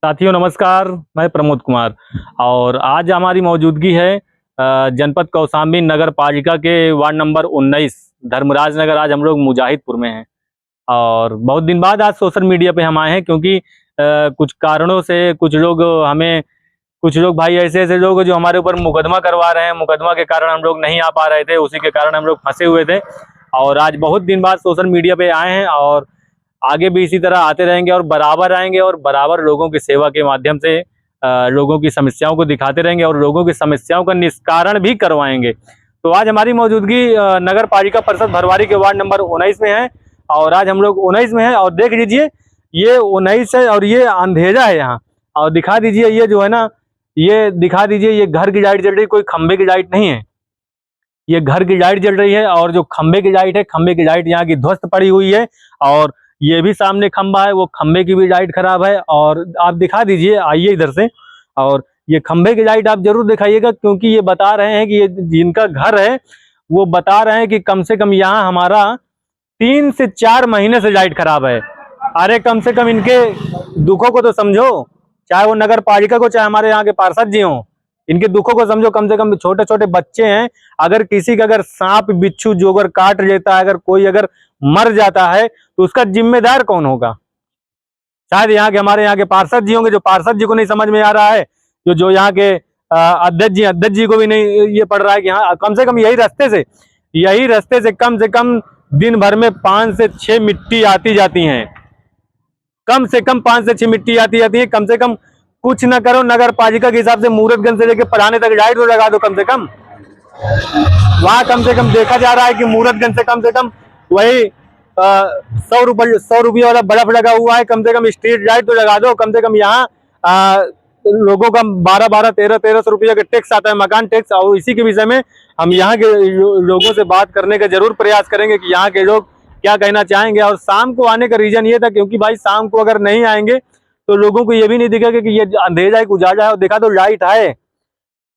साथियों नमस्कार, मैं प्रमोद कुमार और आज हमारी मौजूदगी है जनपद कौशाम्बी नगर पालिका के वार्ड नंबर 19 धर्मराज नगर। आज हम लोग मुजाहिदपुर में हैं और बहुत दिन बाद आज सोशल मीडिया पे हम आए हैं क्योंकि कुछ कारणों से कुछ लोग भाई ऐसे लोग जो हमारे ऊपर मुकदमा करवा रहे हैं। मुकदमा के कारण हम लोग नहीं आ पा रहे थे, उसी के कारण हम लोग फंसे हुए थे और आज बहुत दिन बाद सोशल मीडिया पे आए हैं और आगे भी इसी तरह आते रहेंगे और बराबर आएंगे और बराबर लोगों की सेवा के माध्यम से लोगों की समस्याओं को दिखाते रहेंगे और लोगों की समस्याओं का निस्तारण भी करवाएंगे। तो आज हमारी मौजूदगी नगर पालिका परिषद भरवारी के वार्ड नंबर 19 में है और आज हम लोग 19 में हैं और देख लीजिए ये 19 है और ये अंधेरा है यहाँ। और दिखा दीजिए ये जो है ना, ये दिखा दीजिए ये घर की लाइट जल रही, कोई खंबे की लाइट नहीं है, ये घर की लाइट जल रही है। और जो खंबे की लाइट है, खंबे की लाइट यहाँ की ध्वस्त पड़ी हुई है और ये भी सामने खंबा है, वो खंबे की भी लाइट खराब है। और आप दिखा दीजिए, आइए इधर से, और ये खंबे की लाइट आप जरूर दिखाइएगा क्योंकि ये बता रहे हैं कि ये जिनका घर है वो बता रहे हैं कि कम से कम यहाँ हमारा 3 से 4 महीने से लाइट खराब है। अरे कम से कम इनके दुखों को तो समझो, चाहे वो नगर पालिका को, चाहे हमारे यहाँ के पार्षद जी हों, इनके दुखों को समझो। कम से कम छोटे छोटे बच्चे हैं, अगर किसी का अगर सांप बिच्छू जो अगर काट लेता है, अगर कोई अगर मर जाता है तो उसका जिम्मेदार कौन होगा? शायद यहाँ के हमारे यहाँ के पार्षद जी होंगे, जो पार्षद जी को नहीं समझ में आ रहा है, जो यहाँ के अध्यक्ष जी को भी नहीं ये पड़ रहा है कि हाँ कम से कम यही रास्ते से कम से कम दिन भर में 5 से 6 मिट्टी आती जाती हैं। कम से कम 5 से 6 मिट्टी आती जाती है। कम से कम कुछ ना करो, नगर पालिका के हिसाब से मूरतगंज से लेकर पढ़ाने तक लाइट तो लगा दो कम से कम। वहां कम से कम देखा जा रहा है कि मूरतगंज से कम वही 100 रुपये वाला बल्ब लगा हुआ है। कम से कम स्ट्रीट लाइट तो लगा दो कम से कम। यहाँ लोगों का 12 1300 रुपये का टैक्स आता है, मकान टैक्स। और इसी के विषय में हम यहाँ के लोगों से बात करने का जरूर प्रयास करेंगे कि यहाँ के लोग क्या कहना चाहेंगे। और शाम को आने का रीजन ये था क्योंकि भाई शाम को अगर नहीं आएंगे तो लोगों को ये भी नहीं दिखेगा कि ये अंधेरा है, उजाला है। और देखा तो लाइट है,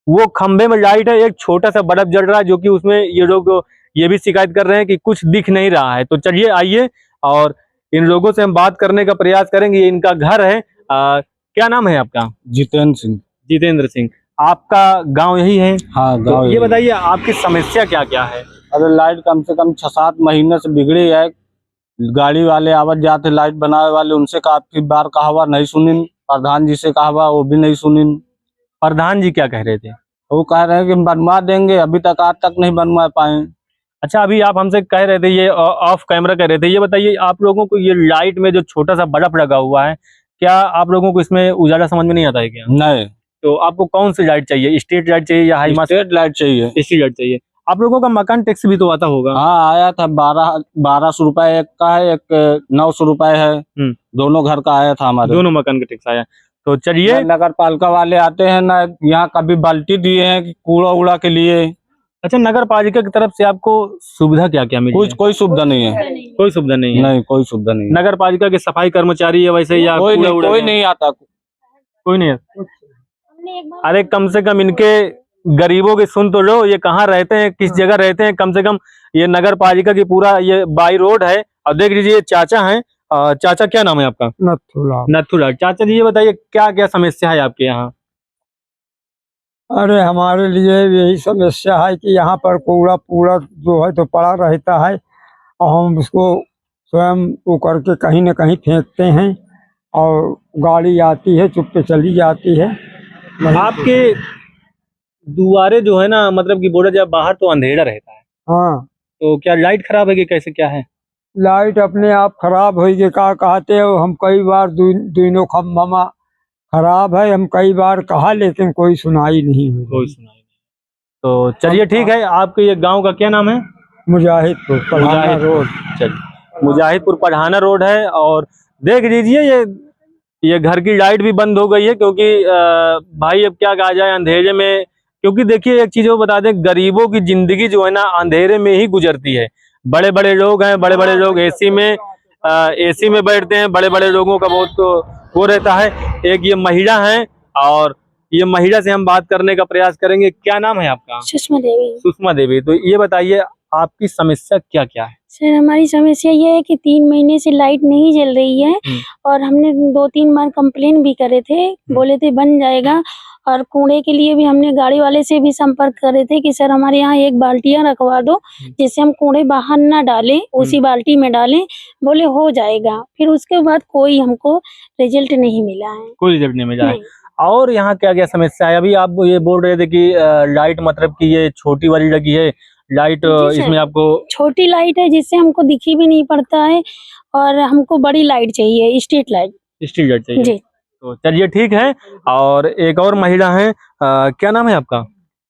वो खंबे में लाइट है, एक छोटा सा बल्ब जल रहा है, जो कि उसमें ये लोग ये भी शिकायत कर रहे हैं कि कुछ दिख नहीं रहा है। तो चलिए आइए और इन लोगों से हम बात करने का प्रयास करेंगे। ये इनका घर है। क्या नाम है आपका? जितेंद्र सिंह। आपका गांव यही है? हाँ, गांव। तो ये बताइए आपकी समस्या क्या क्या है? अरे लाइट कम से कम 6-7 महीने से बिगड़ी है। गाड़ी वाले आवत जाते लाइट बनाने वाले, उनसे काफी बार कहा नहीं सुनी। प्रधान जी से कहा वो भी नहीं सुनी। प्रधान जी क्या कह रहे थे? वो कह रहे हैं कि बनवा देंगे, अभी तक आज तक नहीं बनवा पाए। अच्छा, अभी आप हमसे कह रहे थे, ये ऑफ कैमरा कह रहे थे, ये बताइए आप लोगों को ये लाइट में जो छोटा सा बल्ब लगा हुआ है, क्या आप लोगों को इसमें उजाला समझ में नहीं आता है क्या? नहीं। तो आपको कौन सी लाइट चाहिए? स्ट्रीट लाइट चाहिए या हाई मास्ट? स्ट्रीट लाइट चाहिए। स्ट्रीट लाइट चाहिए। आप लोगों का मकान टैक्स भी तो आता होगा? हाँ, आया था 1200 रुपए एक का है, एक 900 रुपए है। दोनों घर का आया था, हमारे दोनों मकान का टैक्स आया। तो चलिए, नगर पालिका वाले आते हैं ना, यहाँ कभी बाल्टी दिए हैं कूड़ा उड़ा के लिए। अच्छा, नगर पालिका की तरफ से आपको सुविधा क्या क्या मिली? कोई सुविधा नहीं है। कोई सुविधा नहीं है? नहीं, कोई सुविधा नहीं। नगर पालिका के सफाई कर्मचारी है वैसे या कोई नहीं आता? कोई नहीं है। अरे कम से कम इनके गरीबों की सुन तो लो, ये कहाँ रहते हैं, किस जगह रहते हैं। कम से कम ये नगर पालिका की पूरा ये बाई रोड है। और देख लीजिए चाचा हैं। चाचा क्या नाम है आपका? नथुला। चाचा जी ये बताइए क्या क्या समस्या है आपके यहाँ? अरे हमारे लिए यही समस्या है कि यहाँ पर कूड़ा जो है तो पड़ा रहता है और हम उसको स्वयं वो करके कहीं न कहीं फेंकते हैं और गाड़ी आती है चुप पे चली जाती है। आपके दुआरे जो है ना, मतलब कि बोला जाए बाहर तो अंधेरा रहता है। हाँ, तो क्या लाइट खराब है कि कैसे क्या है? लाइट अपने आप खराब होगी का कहते हो। हम कई बार दोनों खम्भा खराब है, हम कई बार कहा लेकिन कोई सुनाई नहीं हुई। तो चलिए ठीक है। आपके ये गांव का क्या नाम है? मुजाहिदपुर पढ़ाना रोड। चलिए, मुजाहिदपुर पढ़ाना रोड है। और देख लीजिए ये घर की लाइट भी बंद हो गई है क्योंकि भाई अब क्या कहा जाए अंधेरे में। क्योंकि देखिए एक चीज वो बता दें, गरीबों की जिंदगी जो है ना अंधेरे में ही गुजरती है। बड़े बड़े लोग हैं, बड़े बड़े लोग एसी में बैठते हैं, बड़े बड़े लोगों का बहुत वो रहता है। एक ये महिला है और ये महिला से हम बात करने का प्रयास करेंगे। क्या नाम है आपका? सुषमा देवी। सुषमा देवी। तो ये बताइए आपकी समस्या क्या क्या है? सर हमारी समस्या ये है कि 3 महीने से लाइट नहीं जल रही है और हमने 2-3 बार कंप्लेन भी करे थे, बोले थे बन जाएगा। और कूड़े के लिए भी हमने गाड़ी वाले से भी संपर्क करे थे कि सर हमारे यहाँ एक बाल्टियाँ रखवा दो जिससे हम कूड़े बाहर ना डालें, उसी बाल्टी में डालें। बोले हो जाएगा, फिर उसके बाद कोई हमको रिजल्ट नहीं मिला है। कोई रिजल्ट नहीं मिला है। नहीं। और यहाँ क्या क्या समस्या है? अभी आप ये बोल रहे थे कि लाइट मतलब कि ये छोटी वाली लगी है लाइट, जी सर। इसमें आपको छोटी लाइट है जिससे हमको दिखी भी नहीं पड़ता है और हमको बड़ी लाइट चाहिए, स्ट्रीट लाइट। स्ट्रीट लाइट चाहिए। जी। तो चलिए ठीक है। और एक और महिला है, क्या नाम है आपका?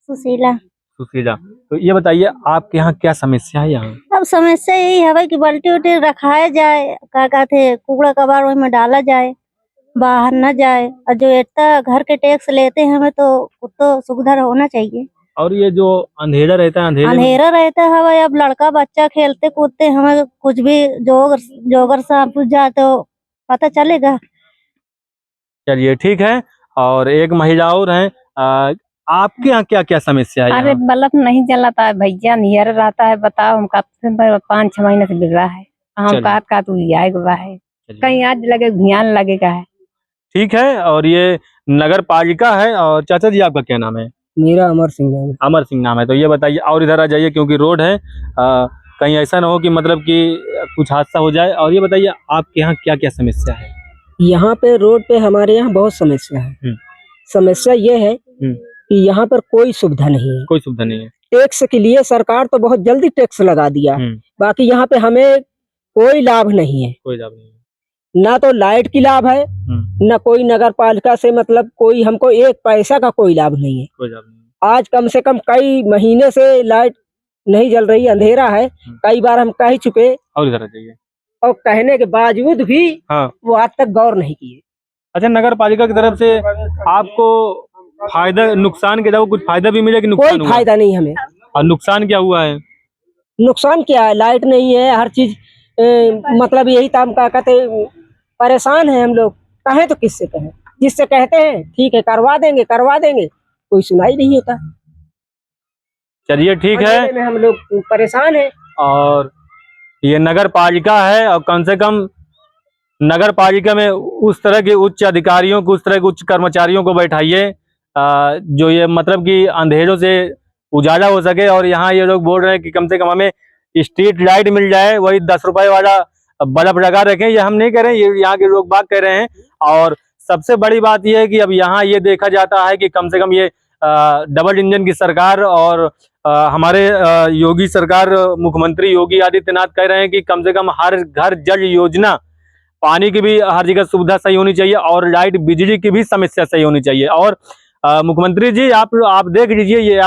सुशीला। सुशीला। तो ये बताइए आपके यहाँ क्या समस्या है? यहाँ अब समस्या यही है कि बाल्टी उल्टी रखाया जाए, क्या कहते कूड़ा कबाड़ वही में डाला जाए, बाहर न जाए। और जो इतना घर के टैक्स लेते हैं हमें तो सुविधा होना चाहिए। और ये जो अंधेरा रहता है, अंधेरा रहता है, अब लड़का बच्चा खेलते कूदते हमें कुछ भी जोगर सांप जाए तो पता चलेगा। चलिए ठीक है। और एक महिला और है, आपके यहाँ क्या क्या समस्या है? अरे यहाँ बल्ब नहीं जलाता है भैया, नियर रहता है। बताओ, हम कब से 5-6 महीने से बिगड़ा है। हम चलिए। का तू आएगा है, चलिए। कहीं आज लगे ध्यान लगेगा है। ठीक है। और ये नगर पालिका है। और चाचा जी आपका क्या नाम है? मेरा अमर सिंह है। अमर सिंह नाम है। तो ये बताइए, और इधर आ जाइए क्योंकि रोड है, कहीं ऐसा ना हो कि मतलब कि कुछ हादसा हो जाए। और ये बताइए आपके यहाँ क्या क्या समस्या है? यहाँ पे रोड पे हमारे यहाँ बहुत समस्या है। समस्या ये है कि यहाँ पर कोई सुविधा नहीं है। कोई सुविधा नहीं है। टैक्स के लिए सरकार तो बहुत जल्दी टैक्स लगा दिया, बाकी यहाँ पे हमें कोई लाभ नहीं है। कोई लाभ नहीं है। ना तो लाइट की लाभ है, ना कोई नगर पालिका से मतलब कोई हमको एक पैसा का कोई लाभ नहीं है। कोई लाभ नहीं है। आज कम से कम कई महीने से लाइट नहीं जल रही, अंधेरा है। कई बार हम कह चुके और इधर आ जाइए। और कहने के बावजूद भी वो आज तक गौर नहीं किए। अच्छा, नगर पालिका की तरफ से आपको फायदा नुकसान के अलावा कुछ फायदा भी मिला कि नुकसान कोई फायदा नहीं हमें। और नुकसान क्या हुआ है? नुकसान क्या है? लाइट नहीं है, हर चीज मतलब यही काम का कहते परेशान है हम लोग। कहें तो किससे कहें? जिससे कहते हैं ठीक है करवा देंगे, कोई सुनाई नहीं होता। चलिए ठीक है। में हम लोग परेशान है। और ये नगर पालिका है, और कम से कम नगर पालिका में उस तरह के उच्च अधिकारियों को, उस तरह के उच्च कर्मचारियों को बैठाइए जो ये मतलब कि अंधेरों से उजाला हो सके। और यहाँ ये लोग बोल रहे हैं कि कम से कम हमें स्ट्रीट लाइट मिल जाए, वही 10 रुपए वाला बल्ब लगा रखें। ये हम नहीं कह रहे हैं, ये यहाँ के लोग बात कह रहे हैं। और सबसे बड़ी बात यह है कि अब यहाँ ये देखा जाता है कि कम से कम ये डबल इंजन की सरकार और हमारे योगी सरकार, मुख्यमंत्री योगी आदित्यनाथ कह रहे हैं कि कम से कम हर घर जल योजना, पानी की भी हर जगह सुविधा सही होनी चाहिए और लाइट बिजली की भी समस्या सही होनी चाहिए। और मुख्यमंत्री जी आप देख लीजिए, ये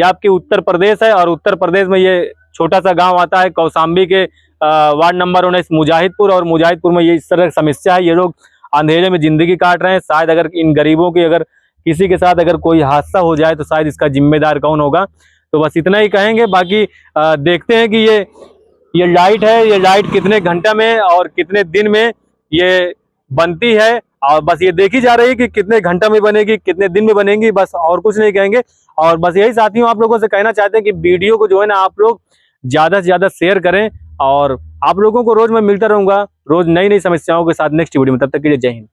आपके उत्तर प्रदेश है, और उत्तर प्रदेश में ये छोटा सा गांव आता है कौशाम्बी के वार्ड नंबर 19 मुजाहिदपुर। और मुजाहिदपुर में ये इस तरह की समस्या है। ये लोग अंधेरे में जिंदगी काट रहे हैं। शायद अगर इन गरीबों की अगर किसी के साथ अगर कोई हादसा हो जाए तो शायद इसका जिम्मेदार कौन होगा। तो बस इतना ही कहेंगे। बाकी देखते हैं कि ये लाइट है, ये लाइट कितने घंटे में और कितने दिन में ये बनती है। और बस ये देखी जा रही है कि कितने घंटा में बनेगी, कितने दिन में बनेगी, बस और कुछ नहीं कहेंगे। और बस यही साथियों आप लोगों से कहना चाहते हैं कि वीडियो को जो है ना आप लोग ज्यादा से ज्यादा शेयर करें। और आप लोगों को रोज मैं मिलता रहूंगा, रोज नई नई समस्याओं के साथ नेक्स्ट वीडियो में। तब तक के लिए जय हिंद।